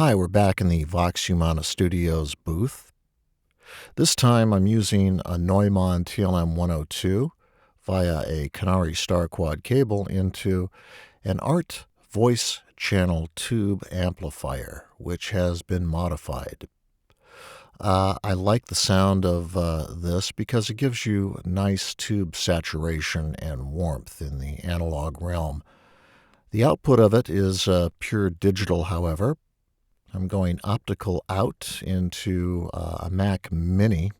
Hi, we're back in the VOX HUMANA Studios booth. This time I'm using a Neumann TLM 102 via a Canary Star Quad cable into an ART voice channel tube amplifier, which has been modified. I like the sound of this because it gives you nice tube saturation and warmth in the analog realm. The output of it is pure digital, however. I'm going optical out into a Mac Mini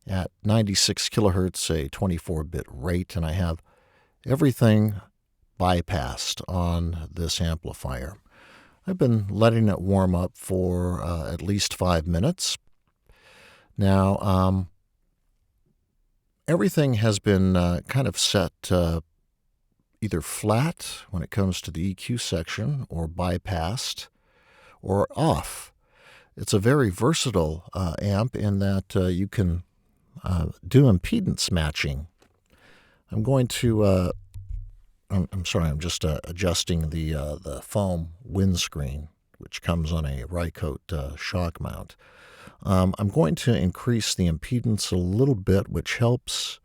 at 96 kilohertz, a 24-bit rate, and I have everything bypassed on this amplifier. I've been letting it warm up for at least 5 minutes. Now, everything has been kind of set either flat when it comes to the EQ section or bypassed or off. It's a very versatile amp in that you can do impedance matching. I'm going to, I'm sorry, I'm just adjusting the foam windscreen, which comes on a Rycote shock mount. I'm going to increase the impedance a little bit, which helps,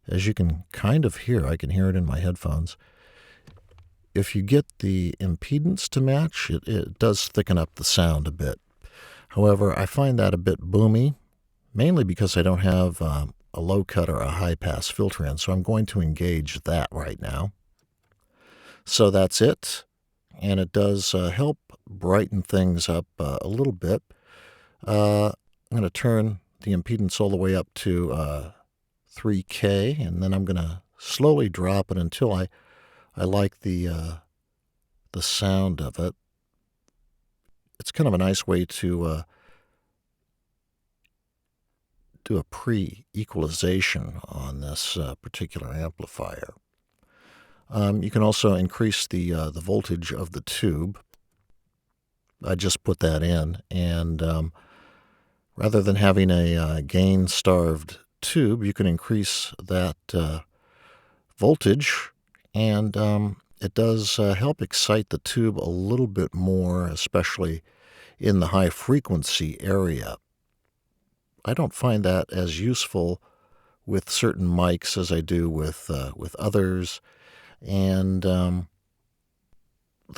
as you can kind of hear, I can hear it in my headphones. If you get the impedance to match, it does thicken up the sound a bit. However, I find that a bit boomy, mainly because I don't have a low cut or a high pass filter in, so I'm going to engage that right now. So that's it, and it does help brighten things up a little bit. I'm going to turn the impedance all the way up to 3K, and then I'm going to slowly drop it until I like the sound of it. It's kind of a nice way to do a pre-equalization on this particular amplifier. You can also increase the voltage of the tube. I just put that in, and rather than having a gain-starved tube, you can increase that voltage, and it does help excite the tube a little bit more, especially in the high frequency area. I don't find that as useful with certain mics as I do with others, and the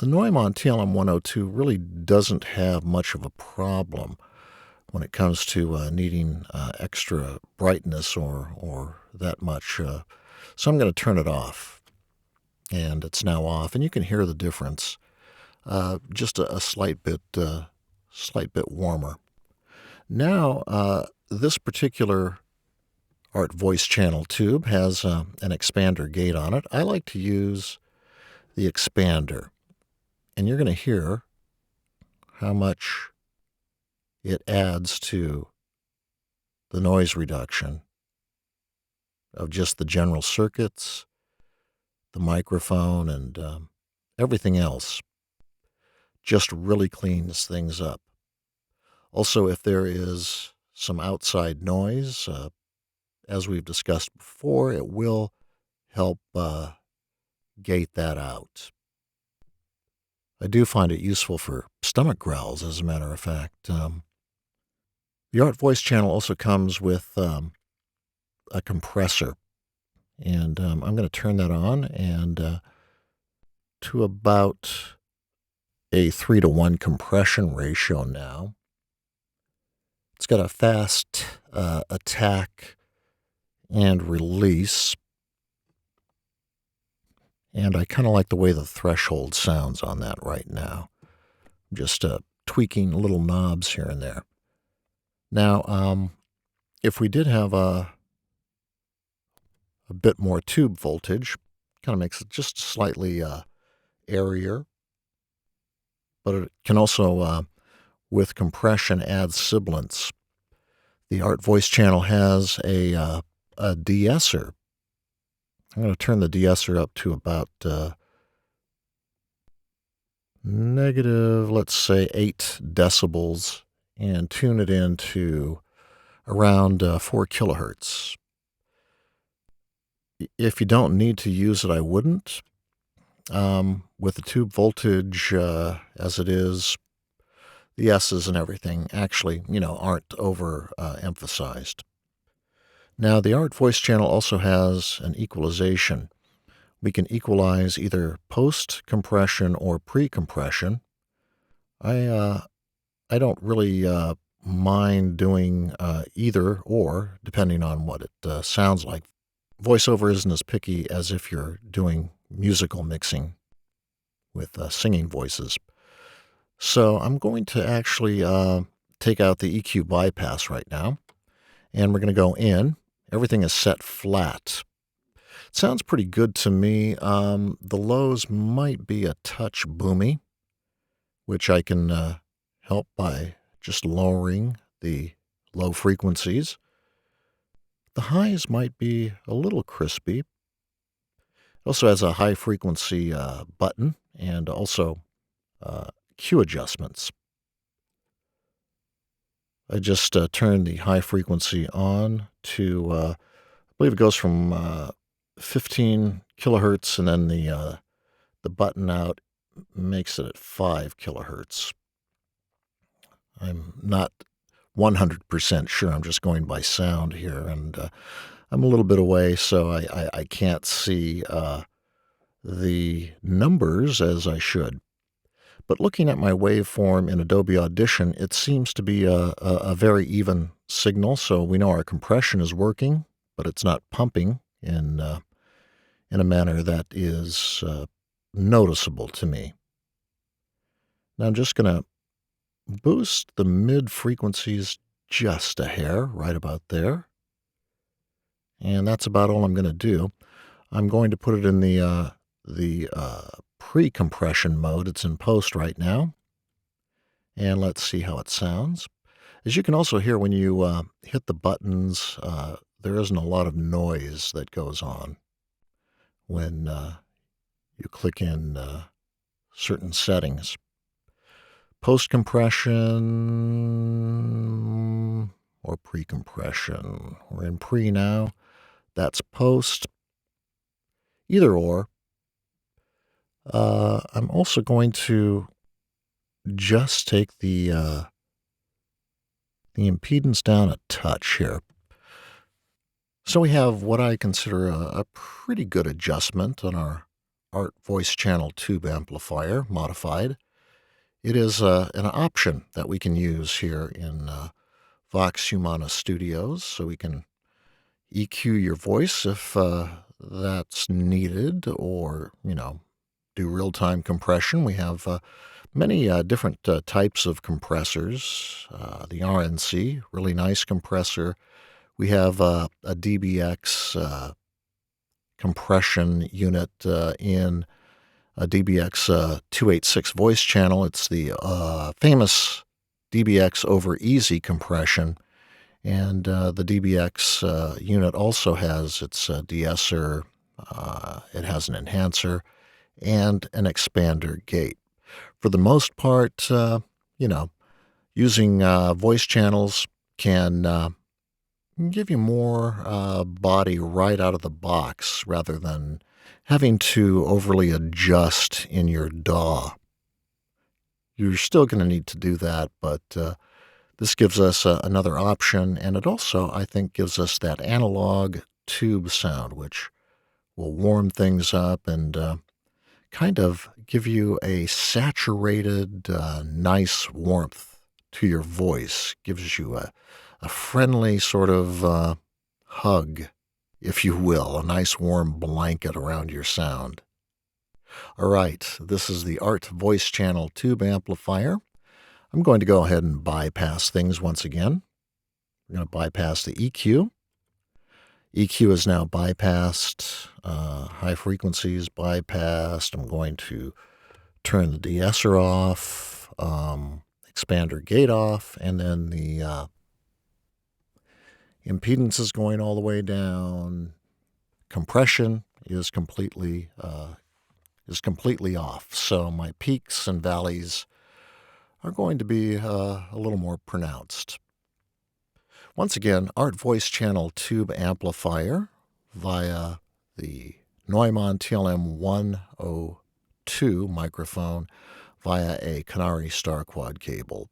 Neumann TLM 102 really doesn't have much of a problem when it comes to needing extra brightness or that much. So I'm going to turn it off, and it's now off, and you can hear the difference. Just a slight bit warmer. Now, this particular ART voice channel tube has an expander gate on it. I like to use the expander, and you're going to hear how much it adds to the noise reduction of just the general circuits, the microphone, and everything else. Just really cleans things up. Also, if there is some outside noise, as we've discussed before, it will help gate that out. I do find it useful for stomach growls, as a matter of fact. The ART voice channel also comes with a compressor, and I'm going to turn that on and to about a 3-to-1 compression ratio now. It's got a fast attack and release, and I kind of like the way the threshold sounds on that right now. Just tweaking little knobs here and there. Now, if we did have a bit more tube voltage, kind of makes it just slightly airier, but it can also, with compression, add sibilance. The ART voice channel has a de-esser. I'm going to turn the de-esser up to about negative, let's say, 8 decibels, and tune it into around 4 kilohertz. If you don't need to use it, I wouldn't. With the tube voltage as it is, the S's and everything actually, aren't emphasized. Now, the ART voice channel also has an equalization. We can equalize either post-compression or pre-compression. I don't really mind doing either or, depending on what it sounds like. VoiceOver isn't as picky as if you're doing musical mixing with singing voices. So I'm going to actually take out the EQ bypass right now, and we're going to go in. Everything is set flat. It sounds pretty good to me. The lows might be a touch boomy, which I can help by just lowering the low frequencies. The highs might be a little crispy. It also has a high frequency button and also Q adjustments. I just turned the high frequency on to, I believe it goes from 15 kilohertz, and then the button out makes it at 5 kilohertz. I'm not 100% sure. I'm just going by sound here, and I'm a little bit away, so I can't see the numbers as I should. But looking at my waveform in Adobe Audition, it seems to be a very even signal, so we know our compression is working, but it's not pumping in a manner that is noticeable to me. Now I'm just going to boost the mid frequencies just a hair, right about there. And that's about all I'm going to do. I'm going to put it in the pre-compression mode. It's in post right now. And let's see how it sounds. As you can also hear when you hit the buttons, there isn't a lot of noise that goes on when you click in certain settings. Post-compression or pre-compression. We're in pre now. That's post. Either or. I'm also going to just take the impedance down a touch here. So we have what I consider a pretty good adjustment on our ART voice channel tube amplifier, modified. It is an option that we can use here in VOX Humana Studios, so we can EQ your voice if that's needed, or, do real-time compression. We have many different types of compressors. The RNC, really nice compressor. We have a DBX compression unit in a DBX 286 voice channel. It's the famous DBX over easy compression. And the DBX unit also has its de-esser, it has an enhancer, and an expander gate. For the most part, using voice channels can give you more body right out of the box rather than having to overly adjust in your DAW. You're still going to need to do that, but this gives us another option, and it also, I think, gives us that analog tube sound, which will warm things up and kind of give you a saturated, nice warmth to your voice. Gives you a friendly sort of hug, if you will, a nice warm blanket around your sound. All right, this is the ART voice channel tube amplifier. I'm going to go ahead and bypass things once again. We're going to bypass the EQ. EQ is now bypassed. High frequencies bypassed. I'm going to turn the de-esser off, expander gate off, and then the impedance is going all the way down. Compression is completely off. So my peaks and valleys are going to be a little more pronounced. Once again, ART voice channel tube amplifier via the Neumann TLM 102 microphone via a Canary Star Quad cable.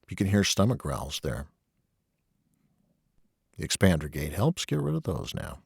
You can hear stomach growls there. The expander gate helps get rid of those now.